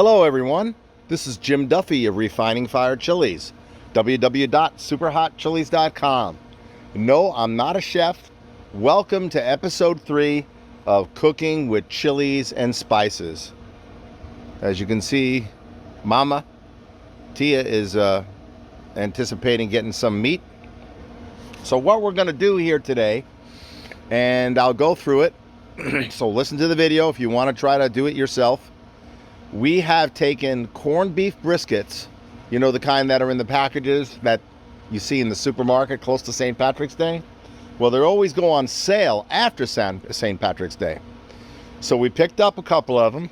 Hello everyone, this is Jim Duffy of Refining Fire Chiles, www.superhotchiles.com. No, I'm not a chef. Welcome to episode 3 of Cooking with Chilies and Spices. As you can see, Mama Tia is anticipating getting some meat. So what we're going to do here today, and I'll go through it, so listen to the video if you want to try to do it yourself. We have taken corned beef briskets, you know, the kind that are in the packages that you see in the supermarket close to St. Patrick's Day. Well, they always go on sale after St. Patrick's Day. So we picked up a couple of them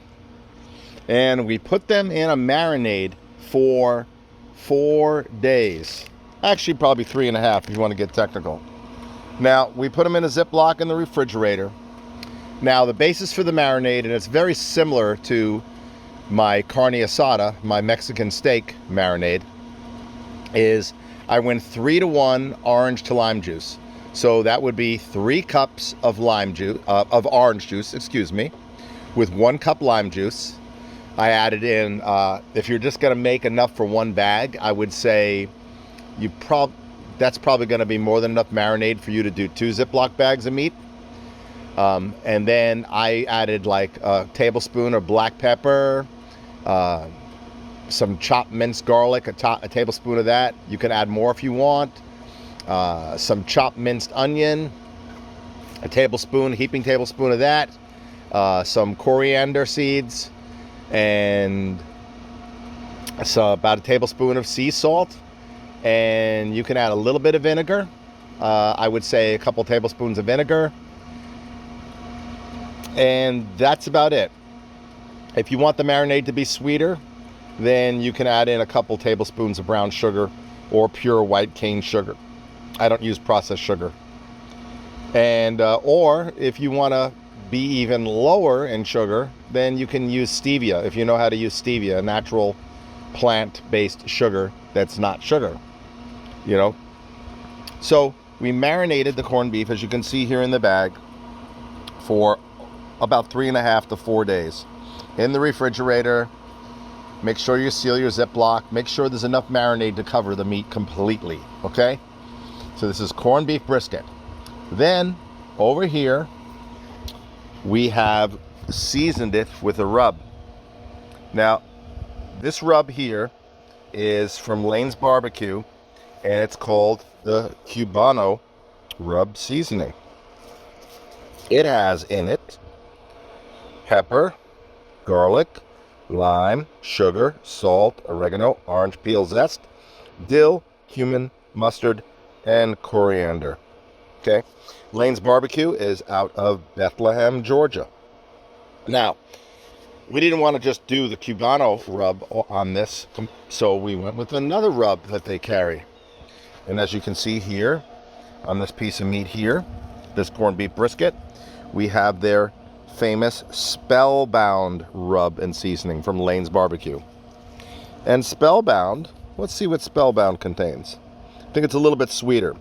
and we put them in a marinade for 4 days. Actually, probably 3.5 if you want to get technical. Now, we put them in a Ziploc in the refrigerator. Now, the basis for the marinade, and it's very similar to my carne asada, my Mexican steak marinade, is I went 3-to-1 orange to lime juice. So that would be 3 cups of orange juice, with 1 cup lime juice. I added in, if you're just going to make enough for 1 bag, I would say that's probably going to be more than enough marinade for you to do 2 Ziploc bags of meat. And then I added like a tablespoon of black pepper, some chopped minced garlic, a tablespoon of that. You can add more if you want. Some chopped minced onion, a heaping tablespoon of that. Some coriander seeds, and so about a tablespoon of sea salt. And you can add a little bit of vinegar. I would say a couple tablespoons of vinegar. And that's about it. If you want the marinade to be sweeter, then you can add in a couple tablespoons of brown sugar or pure white cane sugar. I don't use processed sugar. And or if you want to be even lower in sugar, then you can use stevia. If you know how to use stevia, a natural plant-based sugar that's not sugar, you know. So we marinated the corned beef, as you can see here in the bag, for about 3.5 to 4 days in the refrigerator. Make sure you seal your Ziploc. Make sure there's enough marinade to cover the meat completely, okay? So this is corned beef brisket. Then over here we have seasoned it with a rub. Now this rub here is from Lane's Barbecue, and it's called the Cubano rub seasoning. It has in it pepper, garlic, lime, sugar, salt, oregano, orange peel zest, dill, cumin, mustard, and coriander. Okay, Lane's Barbecue is out of Bethlehem, Georgia. Now, we didn't want to just do the Cubano rub on this, so we went with another rub that they carry. And as you can see here, on this piece of meat here, this corned beef brisket, we have their famous Spellbound rub and seasoning from Lane's Barbecue. And Spellbound, let's see what Spellbound contains. I think it's a little bit sweeter.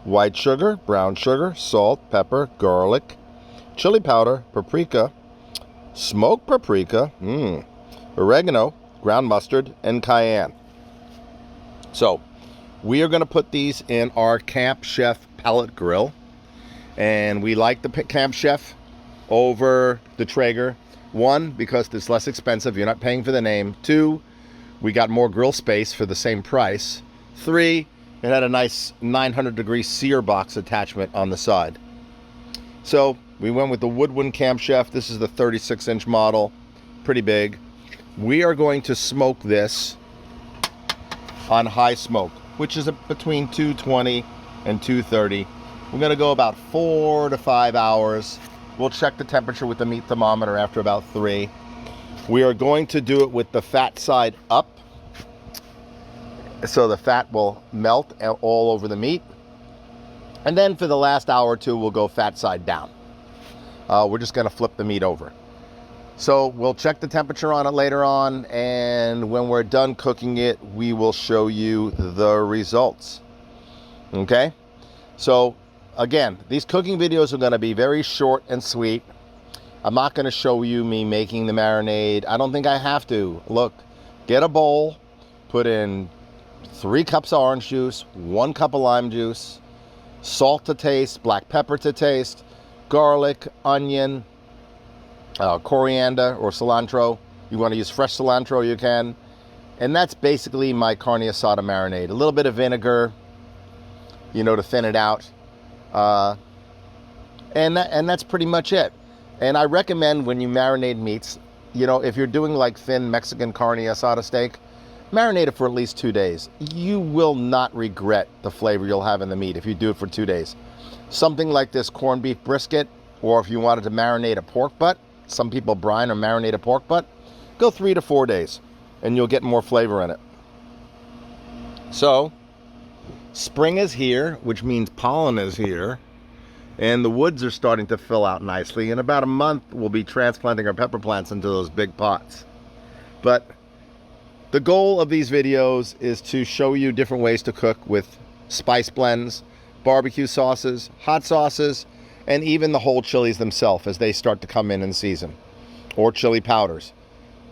White sugar, brown sugar, salt, pepper, garlic, chili powder, paprika, smoked paprika, oregano, ground mustard, and cayenne. So we are going to put these in our Camp Chef pellet grill. And we like the Camp Chef over the Traeger. 1, because it's less expensive. You're not paying for the name. 2, we got more grill space for the same price. 3, it had a nice 900-degree sear box attachment on the side. So we went with the Woodwind Camp Chef. This is the 36-inch model. Pretty big. We are going to smoke this on high smoke, which is between 220 and 230. We're going to go about 4 to 5 hours. We'll check the temperature with the meat thermometer after about 3. We are going to do it with the fat side up, so the fat will melt all over the meat. And then for the last hour or 2, we'll go fat side down. We're just going to flip the meat over. So we'll check the temperature on it later on, and when we're done cooking it, we will show you the results. Okay? So again, these cooking videos are going to be very short and sweet. I'm not going to show you me making the marinade. I don't think I have to. Look, get a bowl, put in 3 cups of orange juice, 1 cup of lime juice, salt to taste, black pepper to taste, garlic, onion, coriander or cilantro. You want to use fresh cilantro, you can. And that's basically my carne asada marinade. A little bit of vinegar, to thin it out. And that's pretty much it. And I recommend when you marinate meats, if you're doing like thin Mexican carne asada steak, marinate it for at least 2 days. You will not regret the flavor you'll have in the meat if you do it for 2 days. Something like this corned beef brisket, or if you wanted to marinate a pork butt, some people brine or marinate a pork butt, go 3 to 4 days and you'll get more flavor in it. So, spring is here, which means pollen is here. And the woods are starting to fill out nicely. In about a month, we'll be transplanting our pepper plants into those big pots. But the goal of these videos is to show you different ways to cook with spice blends, barbecue sauces, hot sauces, and even the whole chilies themselves as they start to come in season, or chili powders.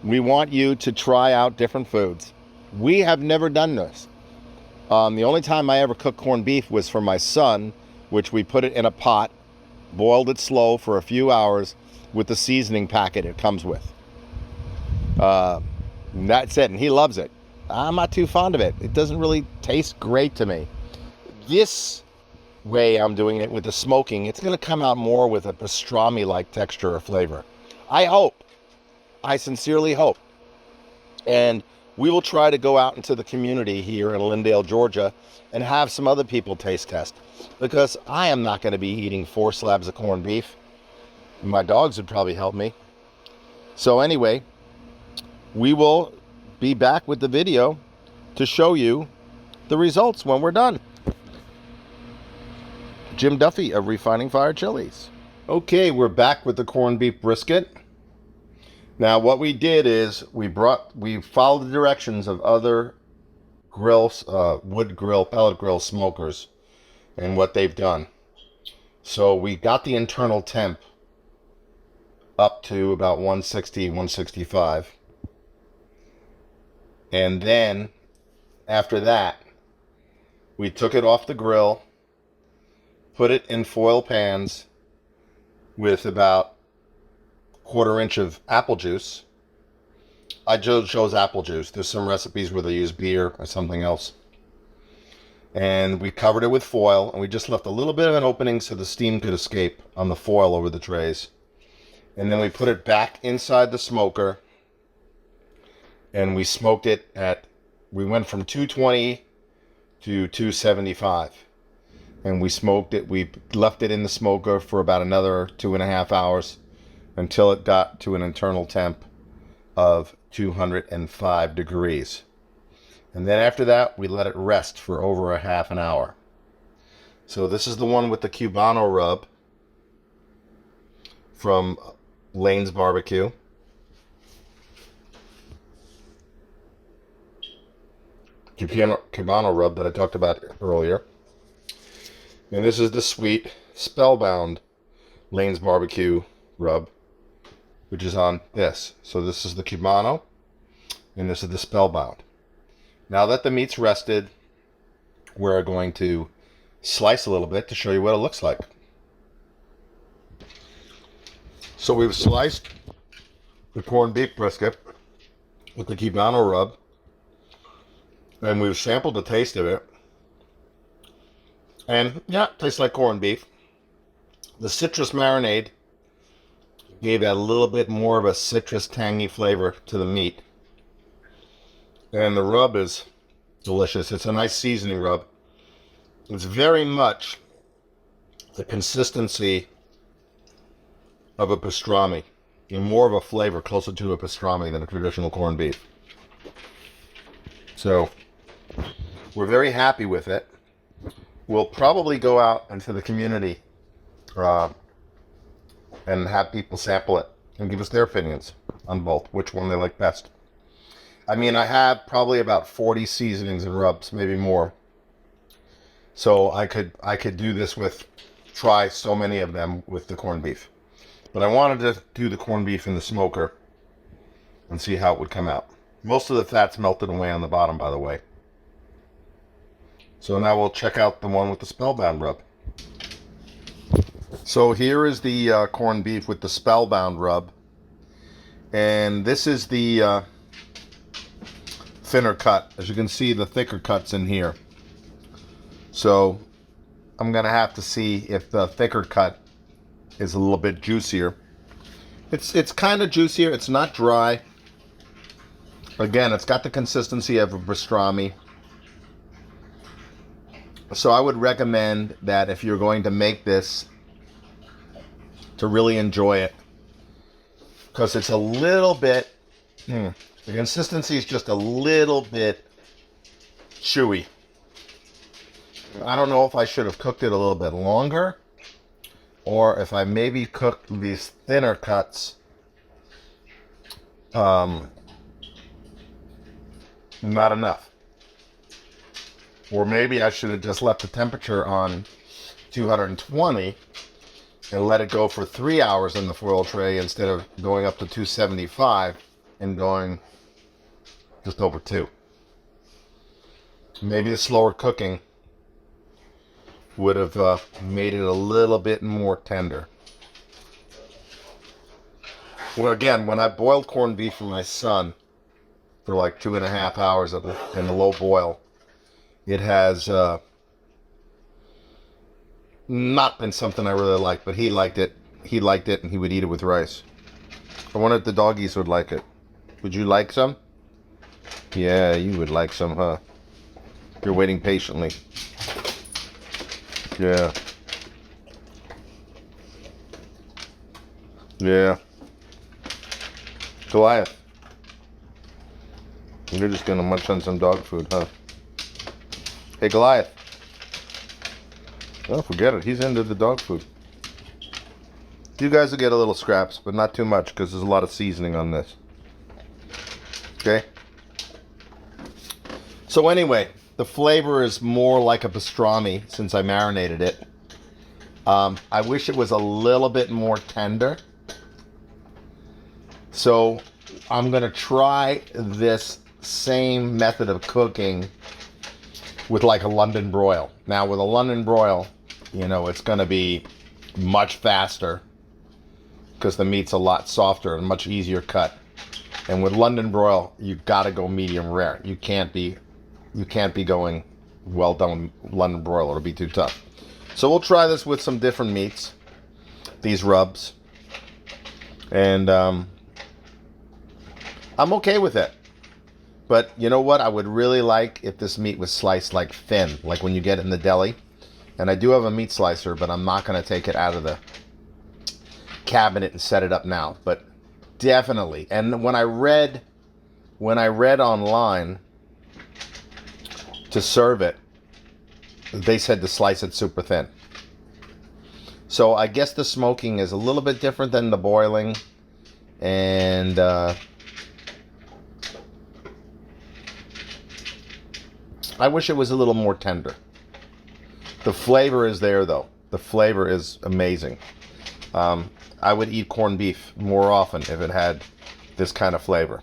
We want you to try out different foods. We have never done this. The only time I ever cooked corned beef was for my son, which we put it in a pot, boiled it slow for a few hours with the seasoning packet it comes with. That's it, and he loves it. I'm not too fond of it. It doesn't really taste great to me. This way I'm doing it with the smoking, it's going to come out more with a pastrami-like texture or flavor. I sincerely hope. And we will try to go out into the community here in Lindale, Georgia, and have some other people taste test. Because I am not going to be eating 4 slabs of corned beef. My dogs would probably help me. So anyway, we will be back with the video to show you the results when we're done. Jim Duffy of Refining Fire Chilies. Okay, we're back with the corned beef brisket. Now what we did is we followed the directions of other grills, wood grill, pellet grill smokers, and what they've done. So we got the internal temp up to about 160, 165. And then after that, we took it off the grill, put it in foil pans with about 1/4 inch of apple juice. I chose apple juice. There's some recipes where they use beer or something else. And we covered it with foil, and we just left a little bit of an opening so the steam could escape on the foil over the trays. And then we put it back inside the smoker, and we smoked it we went from 220 to 275. And we smoked it, we left it in the smoker for about another 2.5 hours until it got to an internal temp of 205 degrees. And then after that, we let it rest for over a half an hour. So this is the one with the Cubano rub from Lane's Barbecue. Cubano rub that I talked about earlier. And this is the sweet Spellbound Lane's Barbecue rub, which is on this. So this is the Cubano, and this is the Spellbound. Now that the meat's rested, we're going to slice a little bit to show you what it looks like. So we've sliced the corned beef brisket with the Cubano rub, and we've sampled the taste of it. And yeah, it tastes like corned beef. The citrus marinade gave that a little bit more of a citrus tangy flavor to the meat. And the rub is delicious. It's a nice seasoning rub. It's very much the consistency of a pastrami, and more of a flavor closer to a pastrami than a traditional corned beef. So we're very happy with it. We'll probably go out into the community and have people sample it and give us their opinions on both, which one they like best. I mean, I have probably about 40 seasonings and rubs, maybe more. So I could do this try so many of them with the corned beef. But I wanted to do the corned beef in the smoker and see how it would come out. Most of the fat's melted away on the bottom, by the way. So now we'll check out the one with the Spellbound rub. So here is the corned beef with the Spellbound rub. And this is the thinner cut. As you can see, the thicker cut's in here. So I'm going to have to see if the thicker cut is a little bit juicier. It's kind of juicier. It's not dry. Again, it's got the consistency of a pastrami. So I would recommend that if you're going to make this, to really enjoy it. Because it's a little bit, the consistency is just a little bit chewy. I don't know if I should have cooked it a little bit longer, or if I maybe cooked these thinner cuts not enough. Or maybe I should have just left the temperature on 220 and let it go for 3 hours in the foil tray instead of going up to 275 and going just over 2. Maybe the slower cooking would have made it a little bit more tender. Well, again, when I boiled corned beef for my son for like 2.5 hours in a low boil, it has not been something I really liked, but he liked it. He liked it, and he would eat it with rice. I wonder if the doggies would like it. Would you like some? Yeah, you would like some, huh? You're waiting patiently. Yeah. Yeah. Goliath. You're just gonna munch on some dog food, huh? Hey, Goliath. Oh, forget it. He's into the dog food. You guys will get a little scraps, but not too much because there's a lot of seasoning on this. Okay? So anyway, the flavor is more like a pastrami since I marinated it. I wish it was a little bit more tender. So I'm going to try this same method of cooking with like a London broil. Now with a London broil, you know, it's going to be much faster because the meat's a lot softer and much easier cut. And with London broil, you got to go medium rare. You can't be going well done London broil. It'll be too tough. So we'll try this with some different meats, these rubs, and I'm okay with it. But you know what? I would really like if this meat was sliced like thin, like when you get it in the deli. And I do have a meat slicer, but I'm not going to take it out of the cabinet and set it up now. But definitely. And when I read online to serve it, they said to slice it super thin. So I guess the smoking is a little bit different than the boiling. And I wish it was a little more tender. The flavor is there, though. The flavor is amazing. I would eat corned beef more often if it had this kind of flavor.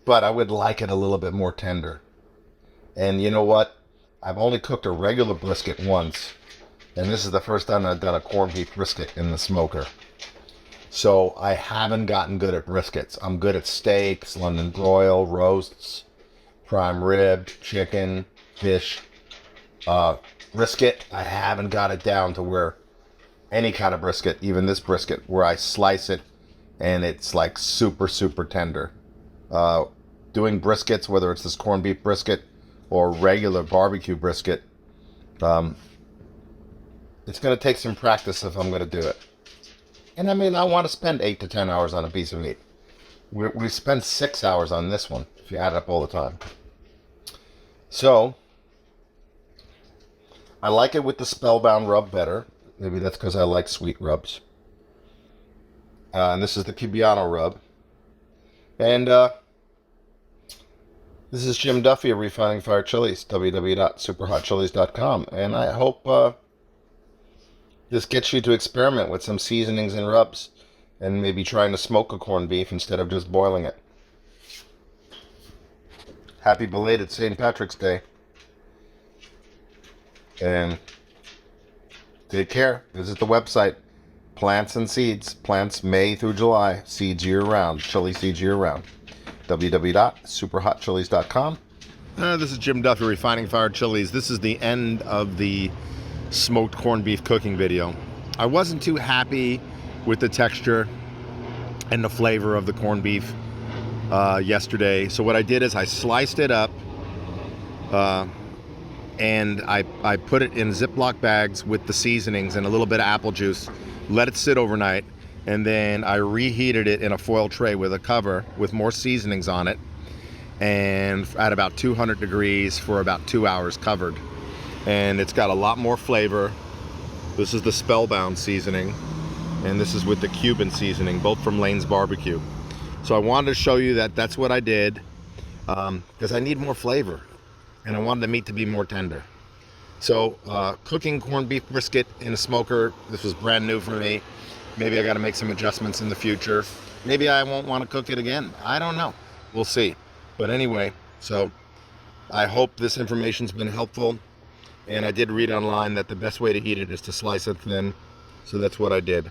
But I would like it a little bit more tender. And you know what? I've only cooked a regular brisket once. And this is the first time I've done a corned beef brisket in the smoker. So I haven't gotten good at briskets. I'm good at steaks, London broil, roasts, prime rib, chicken, fish. Brisket, I haven't got it down to where any kind of brisket, even this brisket, where I slice it and it's like super, super tender. Doing briskets, whether it's this corned beef brisket or regular barbecue brisket, it's going to take some practice if I'm going to do it. And I mean, I want to spend 8 to 10 hours on a piece of meat. We spend 6 hours on this one, if you add it up all the time. So, I like it with the Spellbound rub better. Maybe that's because I like sweet rubs. And this is the Cubano rub. And this is Jim Duffy of Refining Fire Chilies, www.superhotchilies.com. And I hope This gets you to experiment with some seasonings and rubs, and maybe trying to smoke a corned beef instead of just boiling it. Happy belated St. Patrick's Day. And take care. Visit the website. Plants and seeds. Plants May through July. Seeds year round. Chili seeds year round. www.superhotchilies.com. This is Jim Duffy, Refining Fire Chilies. This is the end of the smoked corned beef cooking video. I wasn't too happy with the texture and the flavor of the corned beef yesterday. So what I did is I sliced it up and I put it in Ziploc bags with the seasonings and a little bit of apple juice, let it sit overnight, and then I reheated it in a foil tray with a cover with more seasonings on it, and at about 200 degrees for about 2 hours covered. And it's got a lot more flavor. This is the Spellbound seasoning, and this is with the Cuban seasoning, both from Lane's Barbecue. So I wanted to show you that that's what I did, because I need more flavor, and I wanted the meat to be more tender. So cooking corned beef brisket in a smoker, this was brand new for me. Maybe I got to make some adjustments in the future. Maybe I won't want to cook it again. I don't know. We'll see. But anyway, so I hope this information's been helpful. And I did read online that the best way to eat it is to slice it thin. So that's what I did.